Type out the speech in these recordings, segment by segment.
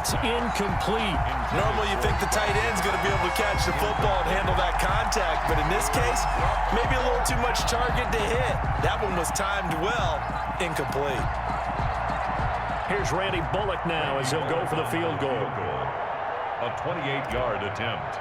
It's incomplete. Normally you think the tight end's going to be able to catch the football and handle that contact, but in this case, maybe a little too much target to hit. That one was timed well, incomplete. Here's Randy Bullock now as he'll go for the field goal. A 28-yard attempt.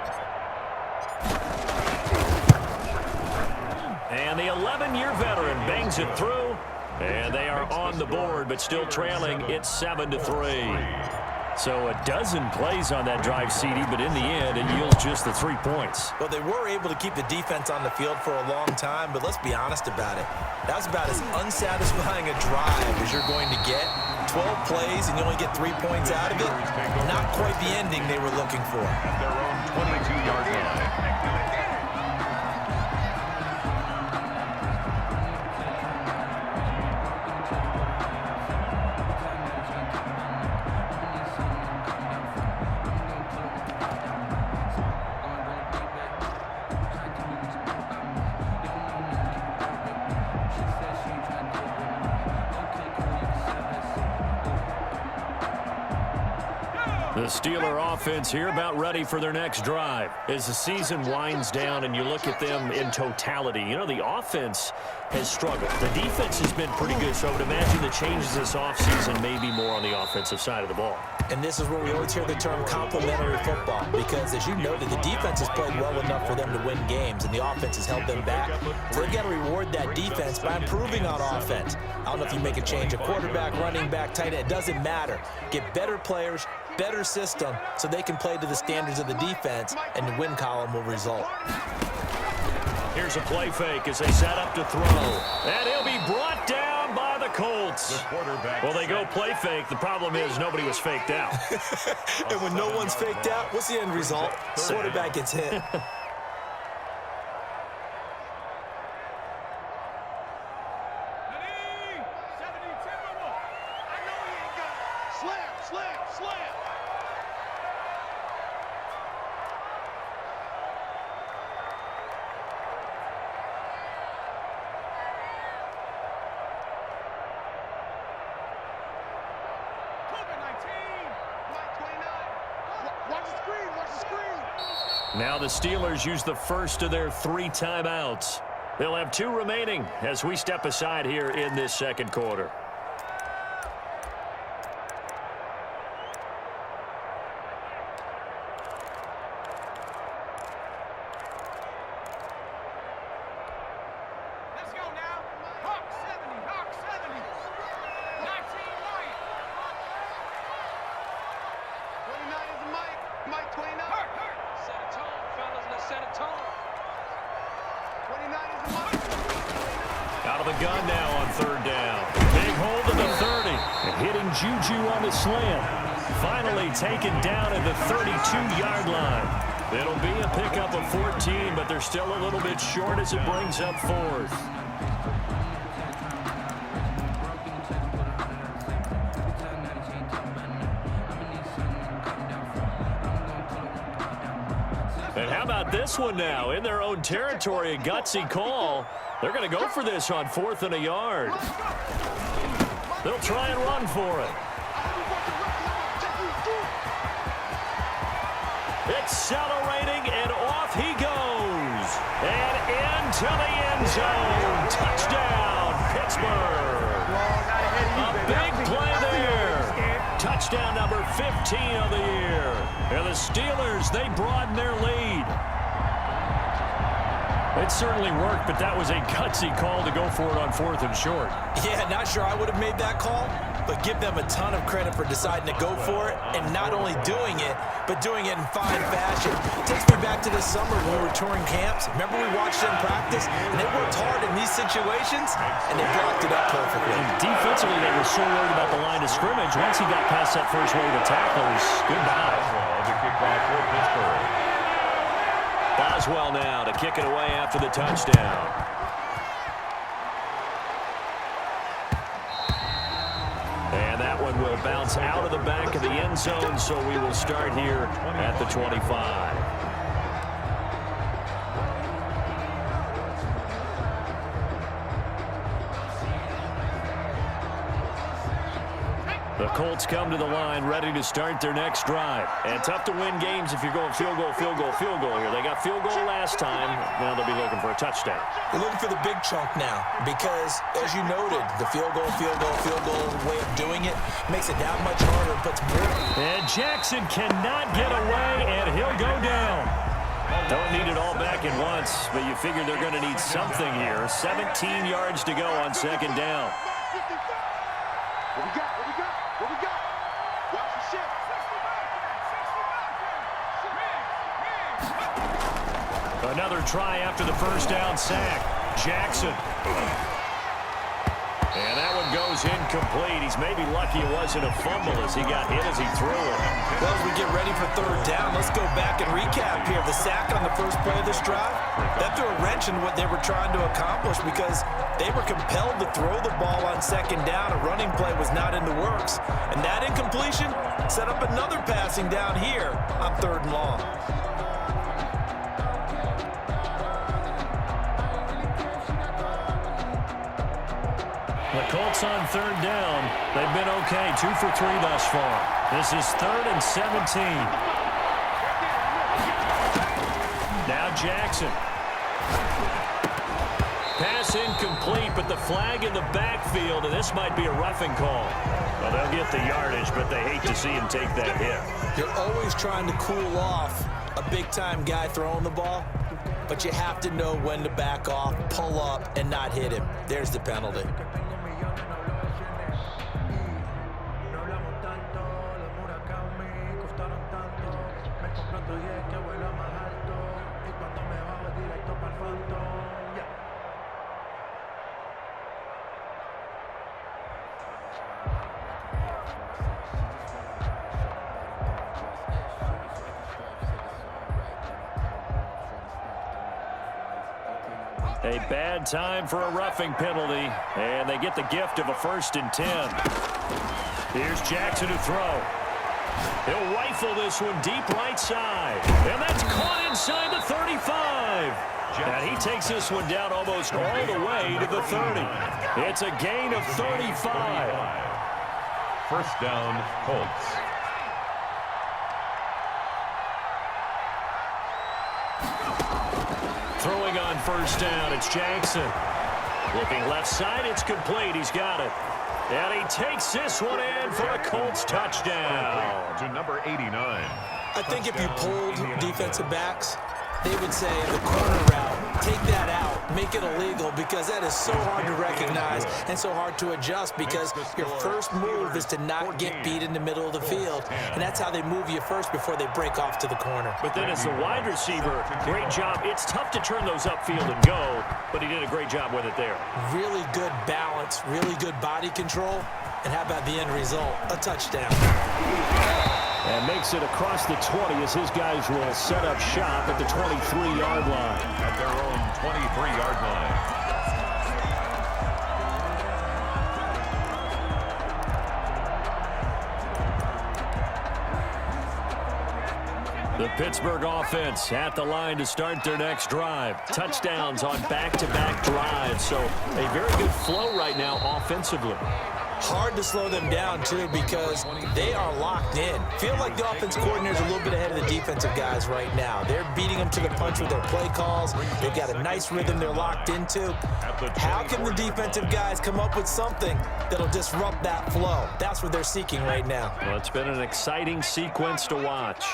And the 11-year veteran bangs it through. And they are on the board, but still trailing. It's 7-3. So a dozen plays on that drive, CD, but in the end, it yields just the 3 points. Well, they were able to keep the defense on the field for a long time, but let's be honest about it. That was about as unsatisfying a drive as you're going to get. 12 plays, and you only get 3 points out of it. Not quite the ending they were looking for. At their own 22-yard line. The Steeler offense here about ready for their next drive. As the season winds down and you look at them in totality, you know, the offense has struggled. The defense has been pretty good, so I would imagine the changes this offseason may be more on the offensive side of the ball. And this is where we always hear the term complementary football, because as you noted, the defense has played well enough for them to win games, and the offense has held them back. So they've got to reward that defense by improving on offense. I don't know if you make a change, a quarterback, running back, tight end, it doesn't matter. Get better players, better system, so they can play to the standards of the defense, and the win column will result. Here's a play fake as they set up to throw. And he'll be brought down by the Colts. Well, they go play fake. The problem is nobody was faked out. And when no one's faked out, what's the end result? Quarterback gets hit. Now the Steelers use the first of their 3 timeouts. They'll have 2 remaining as we step aside here in this second quarter. Let's go now. Hawk 70, Hawk 70. 19 White. 29 is Mike. Mike 29. Hurt. Set a tone, fellas. Let's set a tone. 29 is the Mike. Out of the gun now on 3rd down. Big hold of the 30. And hitting Juju on the slant. Finally taken down at the 32-yard line. It'll be a pickup of 14, but they're still a little bit short as it brings up 4th. And how about this one now? In their own territory, a gutsy call. They're going to go for this on 4th and a yard. They'll try and run for it. Accelerating, and off he goes. And into the end zone. Touchdown, Pittsburgh. A big play there. Touchdown number 15 of the year. And the Steelers, they broaden their lead. It certainly worked, but that was a gutsy call to go for it on 4th and short. Yeah, not sure I would have made that call, but give them a ton of credit for deciding to go for it, and not only doing it, but doing it in fine fashion. Takes me back to this summer when we were touring camps. Remember we watched them practice, and they worked hard in these situations, and they blocked it up perfectly. And defensively, they were so worried about the line of scrimmage. Once he got past that first wave of tacklers, goodbye. The kickoff for Pittsburgh. Boswell now to kick it away after the touchdown. And that one will bounce out of the back of the end zone, so we will start here at the 25. The The Colts come to the line ready to start their next drive. And tough to win games if you're going field goal, field goal, field goal here. They got field goal last time. Now they'll be looking for a touchdown. They're looking for the big chunk now because, as you noted, the field goal way of doing it makes it that much harder and puts more. And Jackson cannot get away, and he'll go down. Don't need it all back at once, but you figure they're going to need something here. 17 yards to go on second down. What we got? What we got? What we got? Watch the shit. Another try after the first down sack. Jackson. And that one goes incomplete. He's maybe lucky it wasn't a fumble as he got hit as he threw it. Well, as we get ready for third down, let's go back and recap here. The sack on the first play of this drive, that threw a wrench in what they were trying to accomplish because they were compelled to throw the ball on second down. A running play was not in the works. And that incompletion set up another passing down here on third and long. The Colts on third down. They've been okay, 2 for 3 thus far. This is 3rd and 17. Now Jackson. Pass incomplete, but the flag in the backfield, and this might be a roughing call. Well, they'll get the yardage, but they hate to see him take that hit. You're always trying to cool off a big-time guy throwing the ball, but you have to know when to back off, pull up, and not hit him. There's the penalty. A bad time for a roughing penalty, and they get the gift of a 1st and 10. Here's Jackson to throw. He'll rifle this one deep right side, and that's caught inside the 35. And he takes this one down almost all the way to the 30. It's a gain of 35. First down, Colts. Throwing on first down, it's Jackson. Looking left side, it's complete. He's got it. And he takes this one in for a Colts touchdown. To number 89. I think if you pulled defensive backs, they would say the corner route, take that out, make it illegal, because that is so hard to recognize and so hard to adjust because your first move is to not get beat in the middle of the field, and that's how they move you first before they break off to the corner. But then as the wide receiver, great job. It's tough to turn those upfield and go, but he did a great job with it there. Really good balance, really good body control, and how about the end result? A touchdown. And makes it across the 20 as his guys will set up shop at the 23-yard line. At their own 23-yard line. The Pittsburgh offense at the line to start their next drive. Touchdowns on back-to-back drives, so a very good flow right now offensively. Hard to slow them down, too, because they are locked in. Feel like the offense coordinator's a little bit ahead of the defensive guys right now. They're beating them to the punch with their play calls. They've got a nice rhythm they're locked into. How can the defensive guys come up with something that'll disrupt that flow? That's what they're seeking right now. Well, it's been an exciting sequence to watch.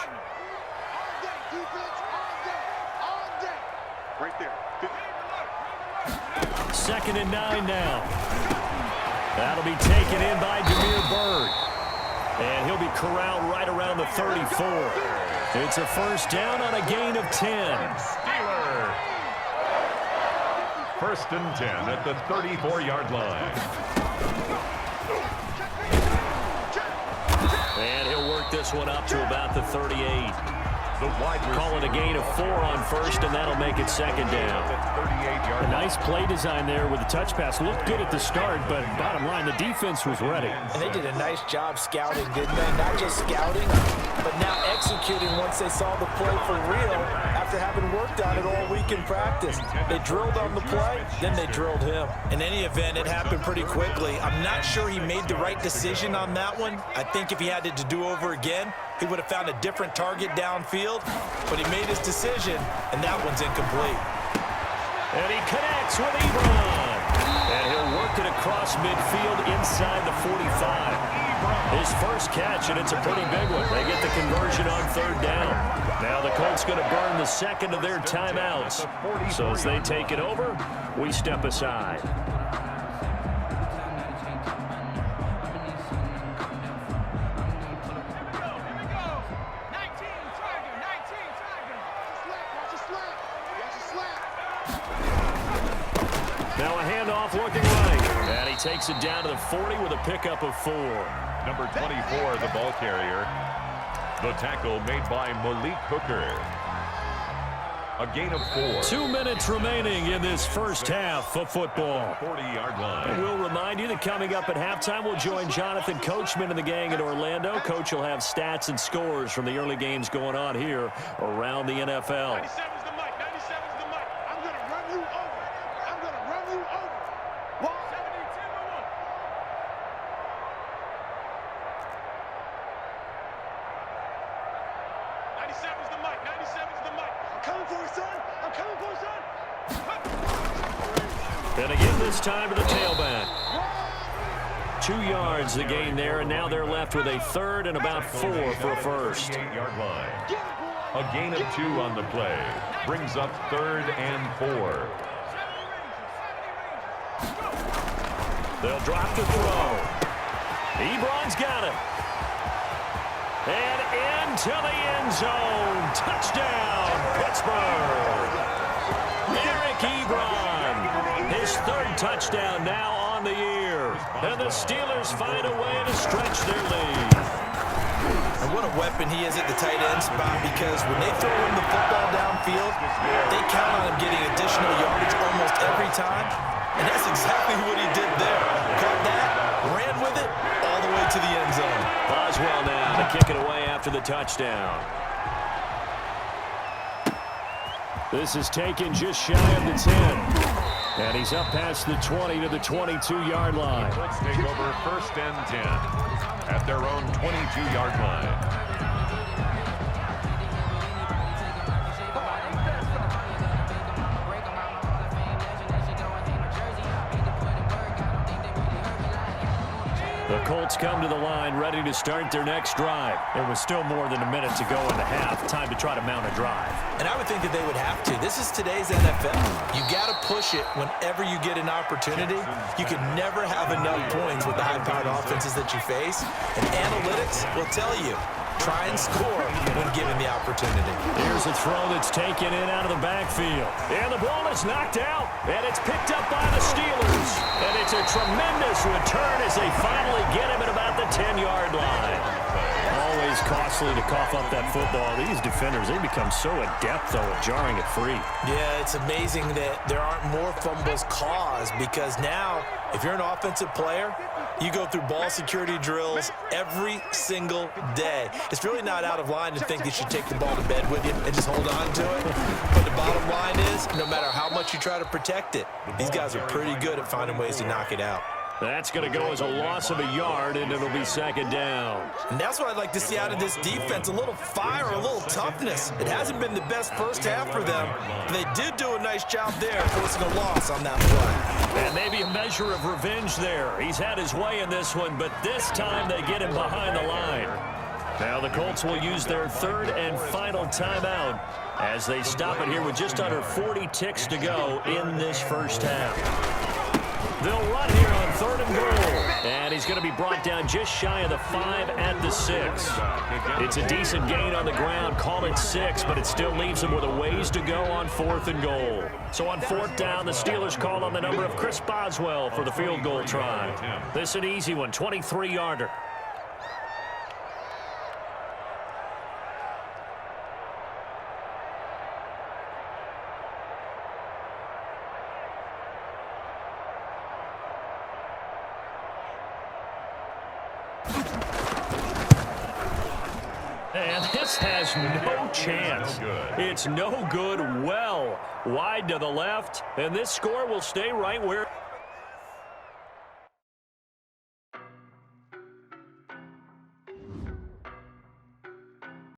Right there. 2nd and 9 now. That'll be taken in by Demir Bird. And he'll be corralled right around the 34. It's a first down on a gain of 10. Steeler. 1st and 10 at the 34-yard line. And he'll work this one up to about the 38. Call it a gain of 4 on first, and that'll make it 2nd down. A nice play design there with the touch pass. Looked good at the start, but bottom line, the defense was ready. And they did a nice job scouting, didn't they? Not just scouting, but now executing once they saw the play for real after having worked on it all week in practice. They drilled on the play, then they drilled him. In any event, it happened pretty quickly. I'm not sure he made the right decision on that one. I think if he had it to do over again, he would have found a different target downfield, but he made his decision, and that one's incomplete. And he connects with Ebron. And he'll work it across midfield inside the 45. His first catch, and it's a pretty big one. They get the conversion on third down. Now the Colts going to burn the second of their timeouts. So as they take it over, we step aside. Now a handoff looking right. And he takes it down to the 40 with a pickup of 4. Number 24, the ball carrier. The tackle made by Malik Hooker. A gain of 4. 2 minutes remaining in this first half of football. 40-yard line. And we'll remind you that coming up at halftime, we'll join Jonathan Coachman and the gang in Orlando. Coach will have stats and scores from the early games going on here around the NFL. 97's the mic. 97's the mic. I'm going to run you over. I'm going to run you over. 72-1. 97's the mic. 97's the mic. I'm coming for you, son. I'm coming for you, son. And again this time to the tailback. 2 yards the gain there, and now they're left with a third and about 4 for a first. 48-yard line. A gain of 2 on the play. Brings up third and 4. They'll drop the throw. Ebron's got it. And into the end zone. Touchdown, Pittsburgh. Eric Ebron. His third touchdown now on the year. And the Steelers find a way to stretch their lead. And what a weapon he is at the tight end spot, because when they throw him the football downfield, they count on him getting additional yardage almost every time. And that's exactly what he did there. Caught that, ran with it, all the way to the end zone. Boswell now to kick it away after the touchdown. This is taken just shy of the 10. And he's up past the 20 to the 22-yard line. Let's take over first and 10 at their own 22-yard line. The Colts come to the line ready to start their next drive. There was still more than a minute to go in the half. Time to try to mount a drive. And I would think that they would have to. This is today's NFL. You got to push it whenever you get an opportunity. You can never have enough points with the high-powered offenses that you face. And analytics will tell you, try and score when given the opportunity. Here's a throw that's taken in out of the backfield. And the ball is knocked out. And it's picked up by the Steelers. And it's a tremendous return as they finally get him at about the 10-yard line. Always costly to cough up that football. These defenders, they become so adept, though, at jarring it free. Yeah, it's amazing that there aren't more fumbles caused, because now, if you're an offensive player, you go through ball security drills every single day. It's really not out of line to think that you take the ball to bed with you and just hold on to it. But the bottom line is, no matter how much you try to protect it, these guys are pretty good at finding ways to knock it out. That's going to go as a loss of a yard, and it'll be second down. And that's what I'd like to see out of this defense, a little fire, a little toughness. It hasn't been the best first half for them, but they did do a nice job there forcing a loss on that play. And maybe a measure of revenge there. He's had his way in this one, but this time they get him behind the line. Now the Colts will use their third and final timeout as they stop it here with just under 40 ticks to go in this first half. They'll run here on third and goal. And he's going to be brought down just shy of the 5 at the 6. It's a decent gain on the ground. Call it 6, but it still leaves him with a ways to go on fourth and goal. So on fourth down, the Steelers call on the number of Chris Boswell for the field goal try. This is an easy one, 23-yarder. And this This has no chance. It's no good. Well, wide to the left, and this score will stay right where...